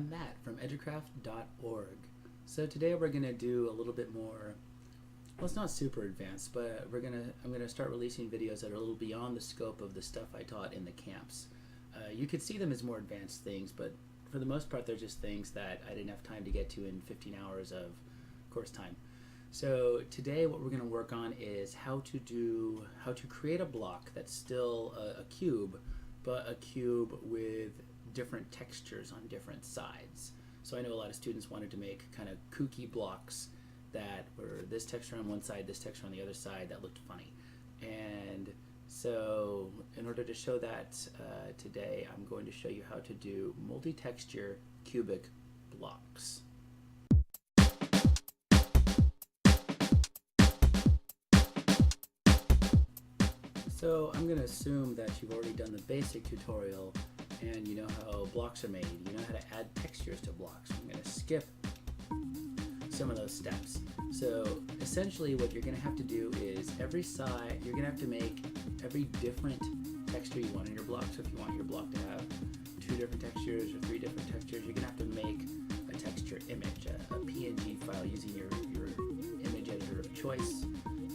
I'm Matt from Educraft.org. So today we're going to do a little bit more, well, it's not super advanced, but I'm gonna start releasing videos that are a little beyond the scope of the stuff I taught in the camps. You could see them as more advanced things, but for the most part they're just things that I didn't have time to get to in 15 hours of course time. So today what we're going to work on is how to create a block that's still a cube, but a cube with different textures on different sides. So I know a lot of students wanted to make kind of kooky blocks that were this texture on one side, this texture on the other side, that looked funny. And so in order to show that today, I'm going to show you how to do multi-texture cubic blocks. So I'm going to assume that you've already done the basic tutorial and you know how blocks are made. You know how to add textures to blocks. I'm going to skip some of those steps. So essentially what you're going to have to do is every side, you're going to have to make every different texture you want in your block. So if you want your block to have 2 different textures or 3 different textures, you're going to have to make a texture image, a PNG file using your image editor of choice.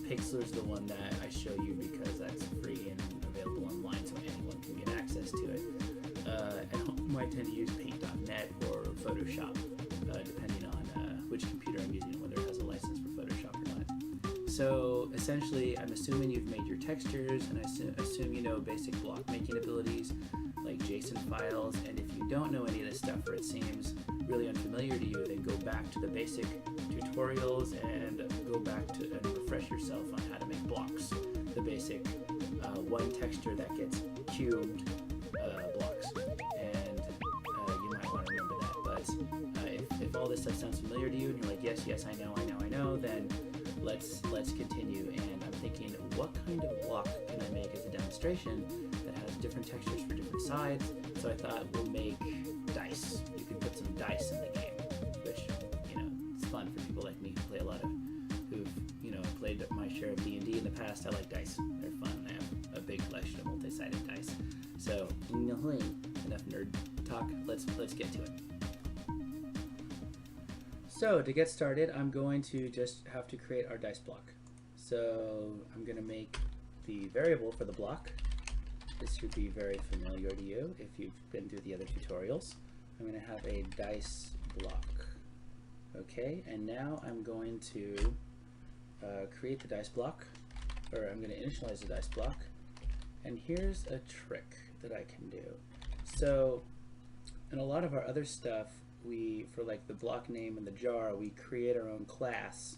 Pixlr is the one that I show you because that's free and available online so anyone can get access to it. At home I tend to use paint.net or Photoshop, depending on which computer I'm using and whether it has a license for Photoshop or not. So essentially I'm assuming you've made your textures, and I assume you know basic block making abilities like JSON files, and if you don't know any of this stuff or it seems really unfamiliar to you, then go back to the basic tutorials and go back to and refresh yourself on how to make blocks, the basic one texture that gets cubed blocks, and you might want to remember that. But if all this stuff sounds familiar to you and you're like, yes, I know, then let's continue. And I'm thinking, what kind of block can I make as a demonstration that has different textures for different sides? So I thought we'll make dice. You can put some dice in the game, which, you know, it's fun for people like me who play who've, you know, played my share of D&D in the past. I like dice. They're fun. I have a big collection of multi-sided dice. So, enough nerd talk. Let's get to it. So to get started, I'm going to just have to create our dice block. So I'm going to make the variable for the block. This should be very familiar to you if you've been through the other tutorials. I'm going to have a dice block. Okay, and now I'm going to create the dice block, or I'm going to initialize the dice block. And here's a trick that I can do. So in a lot of our other stuff, for like the block name and the jar, we create our own class,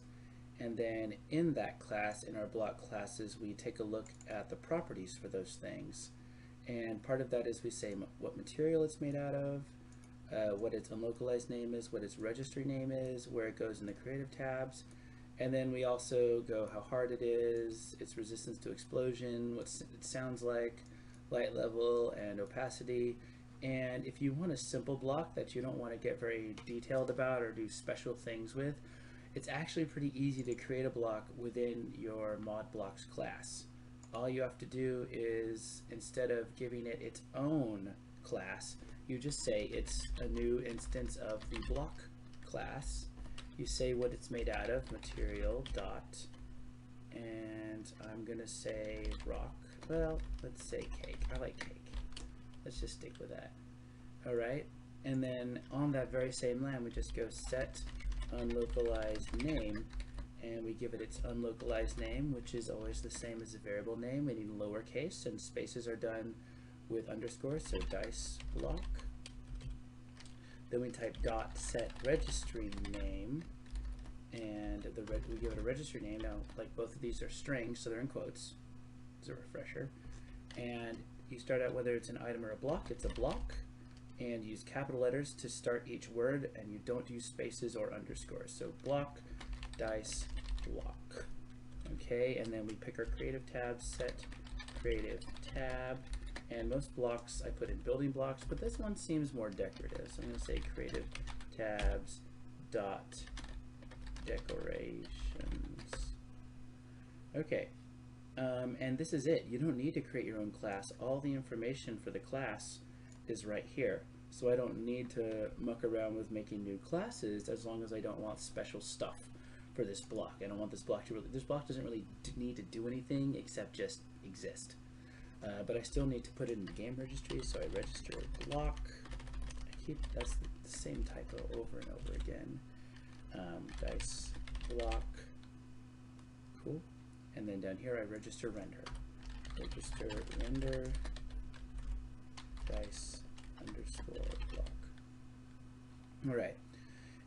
and then in that class, in our block classes, we take a look at the properties for those things. And part of that is we say what material it's made out of, what its unlocalized name is, what its registry name is, where it goes in the creative tabs, and then we also go how hard it is, its resistance to explosion, what it sounds like, light level, and opacity. And if you want a simple block that you don't want to get very detailed about or do special things with, it's actually pretty easy to create a block within your mod blocks class. All you have to do is, instead of giving it its own class, you just say it's a new instance of the block class. You say what it's made out of, material dot, and I'm gonna say rock. Well, let's say cake. I like cake. Let's just stick with that. All right, and then on that very same line, we just go set unlocalized name, and we give it its unlocalized name, which is always the same as the variable name, meaning lowercase, and spaces are done with underscores, so dice block. Then we type dot set registry name, and we give it a registry name. Now, like both of these are strings, so they're in quotes. It's a refresher. And you start out whether it's an item or a block, it's a block, and use capital letters to start each word, and you don't use spaces or underscores. So block, dice, block. Okay, and then we pick our creative tab, set creative tab, and most blocks I put in building blocks, but this one seems more decorative. So I'm going to say creative tabs dot decorations. Okay. And this is it. You don't need to create your own class. All the information for the class is right here. so I don't need to muck around with making new classes as long as I don't want special stuff for this block. I don't want this block to really, this block doesn't really need to do anything except just exist. But I still need to put it in the game registry, so I register block. That's the same typo over and over again. Dice block, cool. And then down here I register render. Register render dice underscore block. All right.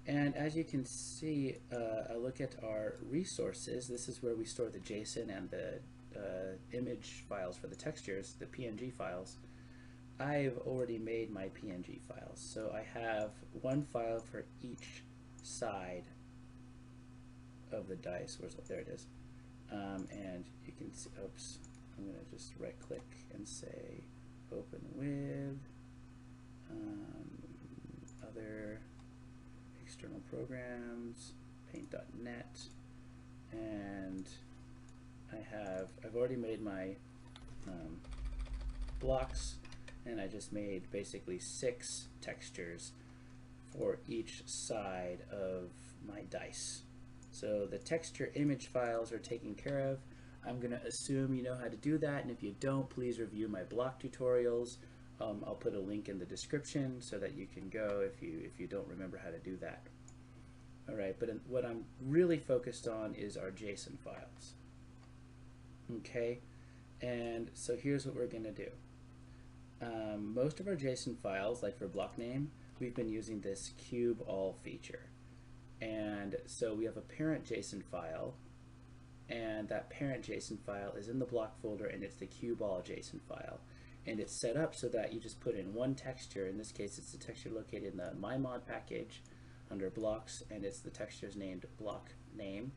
And as you can see, I look at our resources. This is where we store the JSON and the image files for the textures, the PNG files. I've already made my PNG files. So I have one file for each side of the dice. There it is. And you can see, oops, I'm going to just right click and say open with other external programs, paint.net, and I've already made my blocks, and I just made basically 6 textures for each side of my dice. So the texture image files are taken care of. I'm going to assume you know how to do that, and if you don't, please review my block tutorials. I'll put a link in the description so that you can go if you don't remember how to do that. All right, but what I'm really focused on is our JSON files. Okay, and so here's what we're going to do. Most of our JSON files, like for block name, we've been using this cube all feature. And so we have a parent JSON file, and that parent JSON file is in the block folder, and it's the cube all JSON file. And it's set up so that you just put in one texture. In this case, it's the texture located in the MyMod package under blocks, and it's the texture's named block name.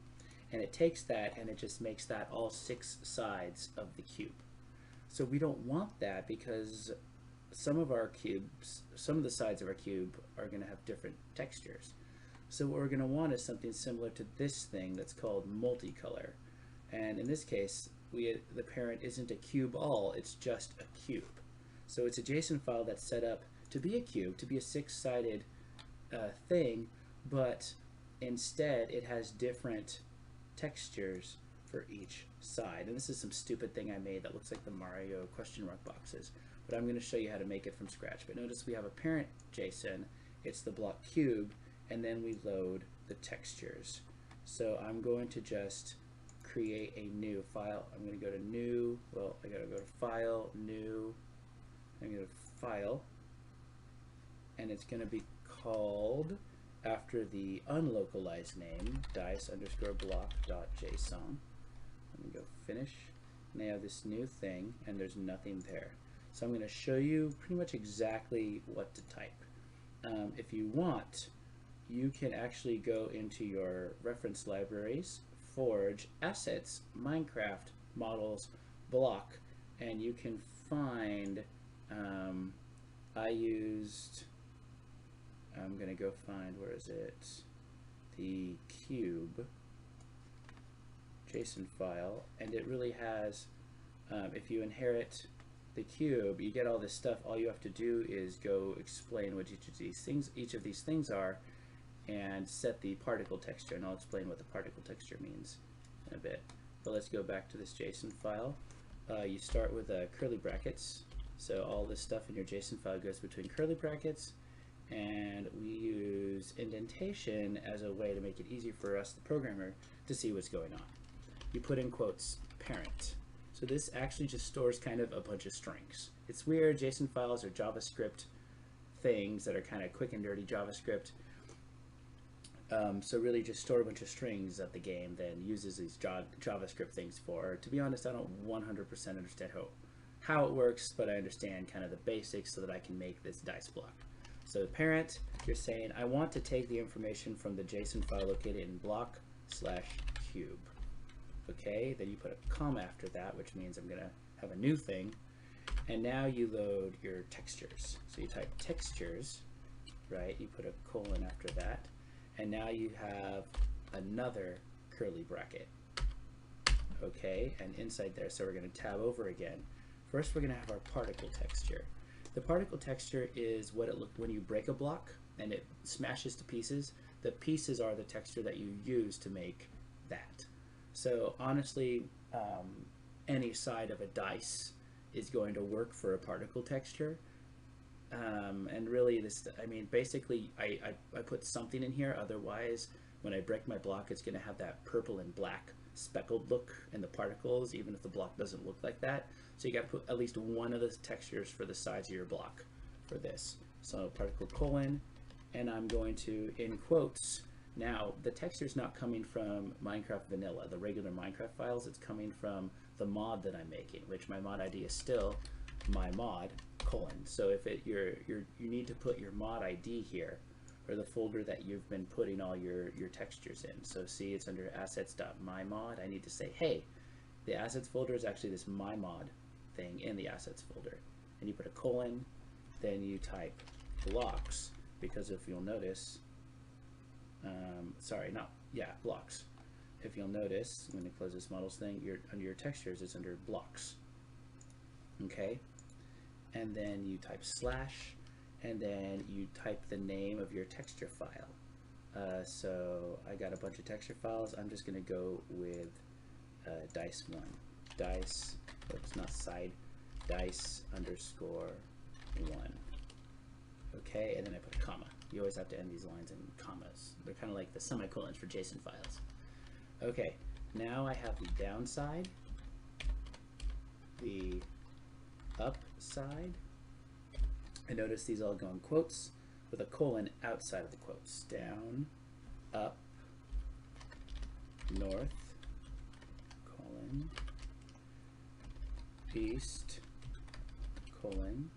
And it takes that and it just makes that all 6 sides of the cube. So we don't want that because some of our cubes, some of the sides of our cube are going to have different textures. So what we're going to want is something similar to this thing that's called multicolor. And in this case, the parent isn't a cube all, it's just a cube. So it's a JSON file that's set up to be a cube, to be a 6-sided thing, but instead it has different textures for each side. And this is some stupid thing I made that looks like the Mario question mark boxes, but I'm going to show you how to make it from scratch. But notice we have a parent JSON, it's the block cube, and then we load the textures. So I'm going to just create a new file. I'm going to go to new, well, I gotta go to file, new, I'm going to go to file, and it's going to be called after the unlocalized name, dice underscore block.json. I'm going to go finish, and I have this new thing, and there's nothing there. So I'm going to show you pretty much exactly what to type. If you want, you can actually go into your reference libraries, Forge, Assets, Minecraft, Models, Block, and you can find, I'm going to go find, where is it, the cube JSON file, and it really has, if you inherit the cube, you get all this stuff. All you have to do is go explain what each of these things are, and set the particle texture, and I'll explain what the particle texture means in a bit. But let's go back to this JSON file. You start with curly brackets, so all this stuff in your JSON file goes between curly brackets, and we use indentation as a way to make it easy for us, the programmer, to see what's going on. You put in quotes, parent. So this actually just stores kind of a bunch of strings. It's weird, JSON files are JavaScript things that are kind of quick and dirty JavaScript. So really just store a bunch of strings that the game then uses these JavaScript things for. To be honest, I don't 100% understand how it works, but I understand kind of the basics so that I can make this dice block. So the parent, you're saying, I want to take the information from the JSON file located in block/cube. Okay, then you put a comma after that, which means I'm going to have a new thing. And now you load your textures. So you type textures, right? You put a colon after that. And now you have another curly bracket. Okay, and inside there, so we're going to tab over again. First, we're going to have our particle texture. The particle texture is what it looks when you break a block and it smashes to pieces. The pieces are the texture that you use to make that. So honestly, any side of a dice is going to work for a particle texture. And really, I mean, basically, I put something in here. Otherwise, when I break my block, it's going to have that purple and black speckled look in the particles, even if the block doesn't look like that. So you got to put at least one of the textures for the sides of your block for this. So particle colon, and I'm going to, in quotes, now the texture is not coming from Minecraft vanilla, the regular Minecraft files. It's coming from the mod that I'm making, which my mod ID is still my mod colon. So if you need to put your mod ID here, or the folder that you've been putting all your textures in. So see, it's under assets.mymod. I need to say, hey, the assets folder is actually this mymod thing in the assets folder. And you put a colon, then you type blocks, because if you'll notice, blocks. If you'll notice, I'm going to close this models thing, under your textures, it's under blocks. Okay? And then you type slash, and then you type the name of your texture file. So I got a bunch of texture files. I'm just going to go with dice1. Dice, oops, not side, dice underscore 1. Okay, and then I put a comma. You always have to end these lines in commas. They're kind of like the semicolons for JSON files. Okay, now I have the downside, the up side, and notice these all go in quotes with a colon outside of the quotes. Down, up, north, colon, east, colon,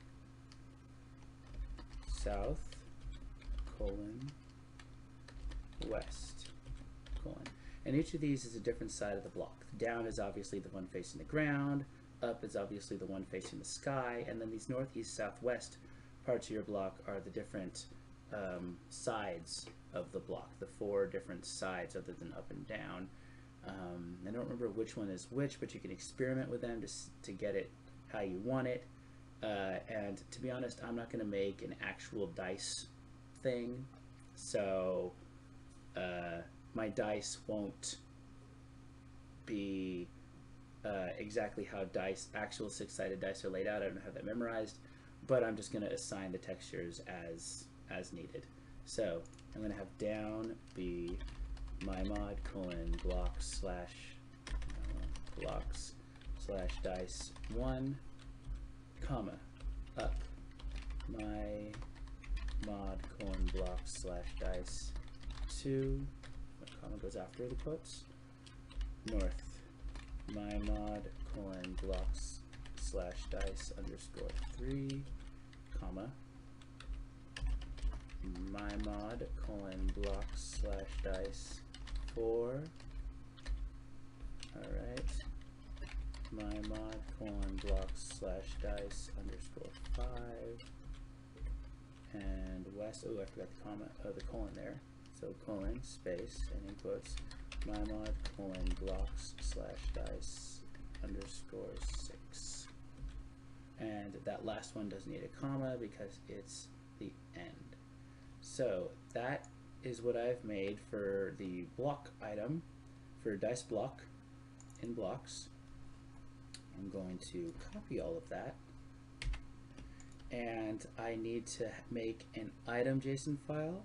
south, colon, west, colon. And each of these is a different side of the block. Down is obviously the one facing the ground, up is obviously the one facing the sky, and then these north, east, south, west parts of your block are the different sides of the block, the 4 different sides other than up and down. I don't remember which one is which, but you can experiment with them to get it how you want it. And to be honest, I'm not going to make an actual dice thing, so my dice won't be exactly how actual 6-sided dice are laid out. I don't have that memorized, but I'm just going to assign the textures as needed. So I'm going to have down be mymod colon blocks slash dice 1, comma, up my mod colon blocks slash dice 2, the comma goes after the quotes, north my mod colon blocks slash dice underscore 3, comma, my mod colon blocks slash dice 4, alright, my mod colon blocks slash dice underscore 5, and west, oh I forgot the comma, the colon there, so colon space and in quotes, my mod colon blocks slash dice underscore 6, and that last one doesn't need a comma because it's the end. So that is what I've made for the block item for dice block in blocks. I'm going to copy all of that, and I need to make an item JSON file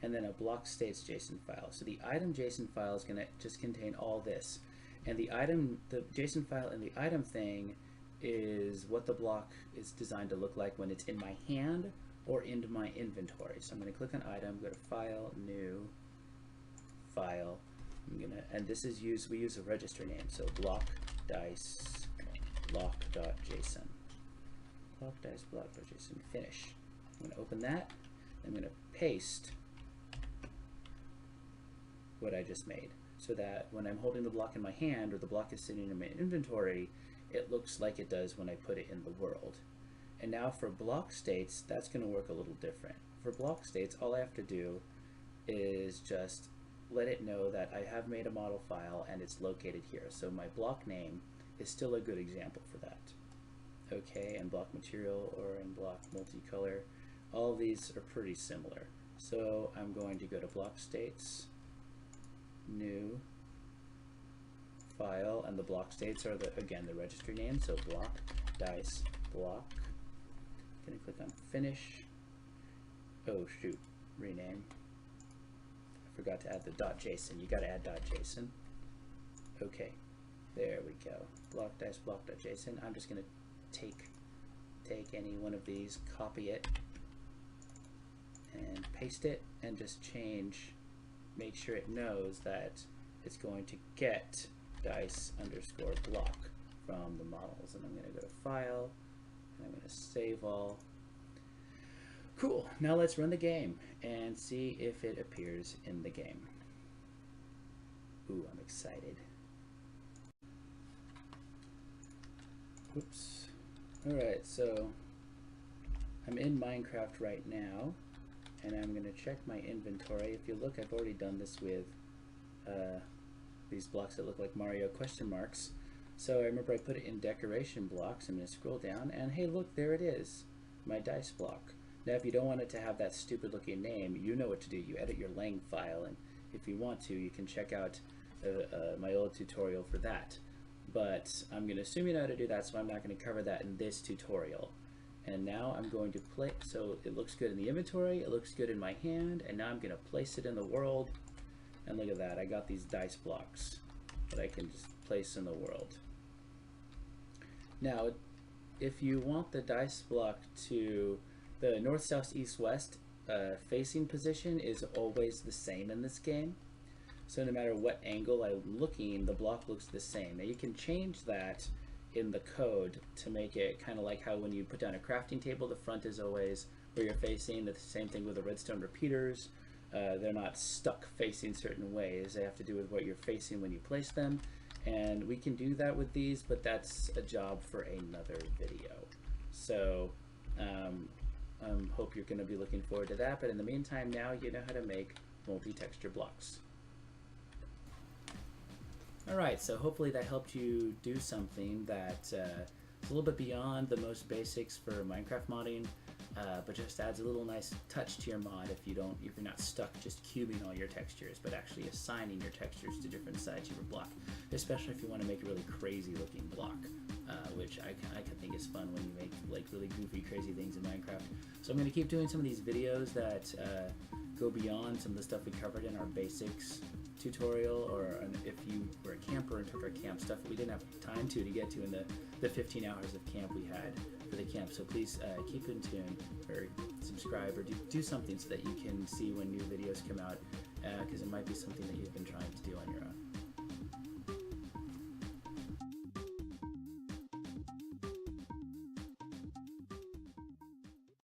and then a block states JSON file. So the item JSON file is going to just contain all this, and the JSON file in the item thing is what the block is designed to look like when it's in my hand or into my inventory. So I'm going to click on item, go to file, new, file. And this is we use a register name, so block dice block.json. Block dice block.json, finish. I'm going to open that. I'm going to paste what I just made, so that when I'm holding the block in my hand or the block is sitting in my inventory, it looks like it does when I put it in the world. And now for block states, that's going to work a little different. For block states, all I have to do is just let it know that I have made a model file and it's located here. So my block name is still a good example for that. okay, and block material or in block multicolor. All of these are pretty similar. So I'm going to go to block states, new, file, and the block states are again the registry name. So block, dice, block. Gonna click on finish. Oh shoot, rename. I forgot to add the .json. You gotta add .json. Okay, there we go. Block dice block.json. I'm just gonna take any one of these, copy it, and paste it, and just make sure it knows that it's going to get dice underscore block from the models. And I'm gonna go to file, and I'm gonna save all. Cool, now let's run the game and see if it appears in the game. Ooh, I'm excited. Oops. Alright, so I'm in Minecraft right now, and I'm going to check my inventory. If you look, I've already done this with these blocks that look like Mario question marks. So I remember I put it in decoration blocks. I'm going to scroll down, and hey look, there it is, my dice block. Now if you don't want it to have that stupid looking name, you know what to do. You edit your lang file, and if you want to, you can check out my old tutorial for that. But I'm going to assume you know how to do that, so I'm not going to cover that in this tutorial. And now I'm going to play, so it looks good in the inventory, it looks good in my hand, and now I'm going to place it in the world. And look at that, I got these dice blocks that I can just place in the world. Now, if you want the dice block to, the north, south, east, west facing position is always the same in this game. So no matter what angle I'm looking, the block looks the same. Now you can change that in the code to make it kind of like how when you put down a crafting table, the front is always where you're facing. The same thing with the redstone repeaters. They're not stuck facing certain ways. They have to do with what you're facing when you place them. And we can do that with these, but that's a job for another video. So hope you're going to be looking forward to that. But in the meantime, now you know how to make multi-texture blocks. Alright, so hopefully that helped you do something that is a little bit beyond the most basics for Minecraft modding, but just adds a little nice touch to your mod if you're not stuck just cubing all your textures, but actually assigning your textures to different sides of your block, especially if you want to make a really crazy looking block, which I can think is fun when you make like really goofy, crazy things in Minecraft. So I'm going to keep doing some of these videos that go beyond some of the stuff we covered in our basics tutorial, or if you were a camper and took our camp stuff that we didn't have time to get to in the 15 hours of camp we had for the camp. So please keep in tune, or subscribe, or do something so that you can see when new videos come out, because it might be something that you've been trying to do on your own.